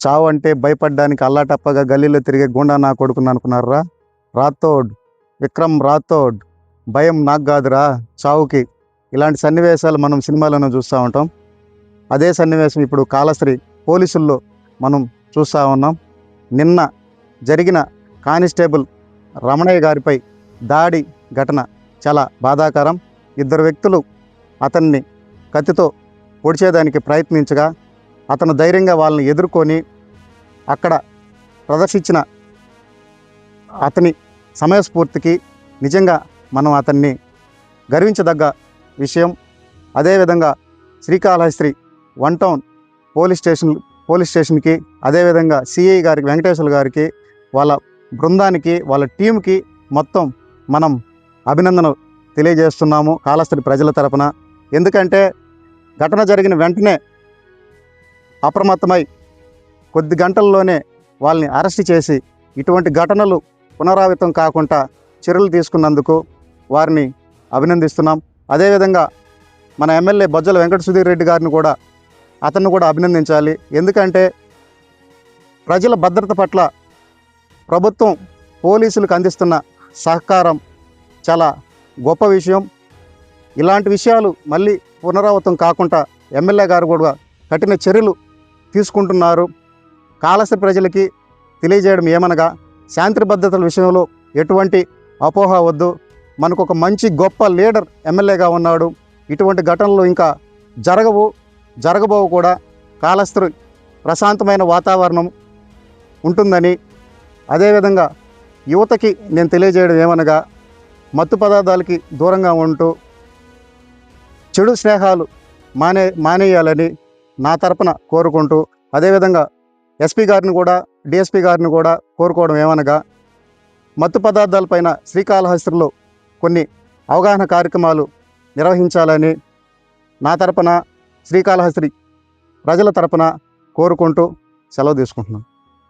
చావు అంటే భయపడ్డానికి అల్లాటప్పగా గల్లీలో తిరిగే గుండా నా కొడుకుని అనుకున్నారా? రాథోడ్, విక్రమ్ రాథోడ్, భయం నాకు కాదురా చావుకి. ఇలాంటి సన్నివేశాలు మనం సినిమాలను చూస్తూ ఉంటాం. అదే సన్నివేశం ఇప్పుడు కాళశ్రీ పోలీసుల్లో మనం చూస్తూ ఉన్నాం. నిన్న జరిగిన కానిస్టేబుల్ రమణయ్య గారిపై దాడి ఘటన చాలా బాధాకరం. ఇద్దరు వ్యక్తులు అతన్ని కత్తితో పొడిచేదానికి ప్రయత్నించగా అతను ధైర్యంగా వాళ్ళని ఎదుర్కొని అక్కడ ప్రదర్శించిన అతని సమయస్ఫూర్తికి నిజంగా మనం అతన్ని గర్వించదగ్గ విషయం. అదేవిధంగా శ్రీకాళహస్తి 1 టౌన్ పోలీస్ స్టేషన్కి, అదేవిధంగా సిఐ గారికి, వెంకటేశ్వర గారికి, వాళ్ళ బృందానికి, వాళ్ళ టీంకి మొత్తం మనం అభినందనలు తెలియజేస్తున్నాము కాళహస్తి ప్రజల తరపున. ఎందుకంటే ఘటన జరిగిన వెంటనే అప్రమత్తమై కొద్ది గంటల్లోనే వాళ్ళని అరెస్ట్ చేసి ఇటువంటి ఘటనలు పునరావృతం కాకుండా చర్యలు తీసుకున్నందుకు వారిని అభినందిస్తున్నాం. అదేవిధంగా మన ఎమ్మెల్యే బొజ్జల వెంకట సుధీర్ రెడ్డి గారిని కూడా అతన్ని కూడా అభినందించాలి. ఎందుకంటే ప్రజల భద్రత పట్ల ప్రభుత్వం పోలీసులకు అందిస్తున్న సహకారం చాలా గొప్ప విషయం. ఇలాంటి విషయాలు మళ్ళీ పునరావృతం కాకుండా ఎమ్మెల్యే గారు కూడా కఠిన చర్యలు తీసుకుంటున్నారు. కాళహస్తి ప్రజలకి తెలియజేయడం ఏమనగా, శాంతి భద్రతల విషయంలో ఎటువంటి అపోహ వద్దు. మనకు ఒక మంచి గొప్ప లీడర్ ఎమ్మెల్యేగా ఉన్నాడు. ఇటువంటి ఘటనలు ఇంకా జరగబోవు కూడా. కాళహస్తి ప్రశాంతమైన వాతావరణం ఉంటుందని, అదేవిధంగా యువతకి నేను తెలియజేయడం ఏమనగా, మత్తు పదార్థాలకి దూరంగా ఉంటూ చెడు స్నేహాలు మానేయాలని నా తరపున కోరుకుంటూ, అదేవిధంగా ఎస్పీ గారిని కూడా, డిఎస్పీ గారిని కూడా కోరుకోవడం ఏమనగా, మత్తు పదార్థాలపైన శ్రీకాళహస్తిలో కొన్ని అవగాహన కార్యక్రమాలు నిర్వహించాలని నా తరపున, శ్రీకాళహస్తి ప్రజల తరపున కోరుకుంటూ సెలవు తీసుకుంటున్నాను.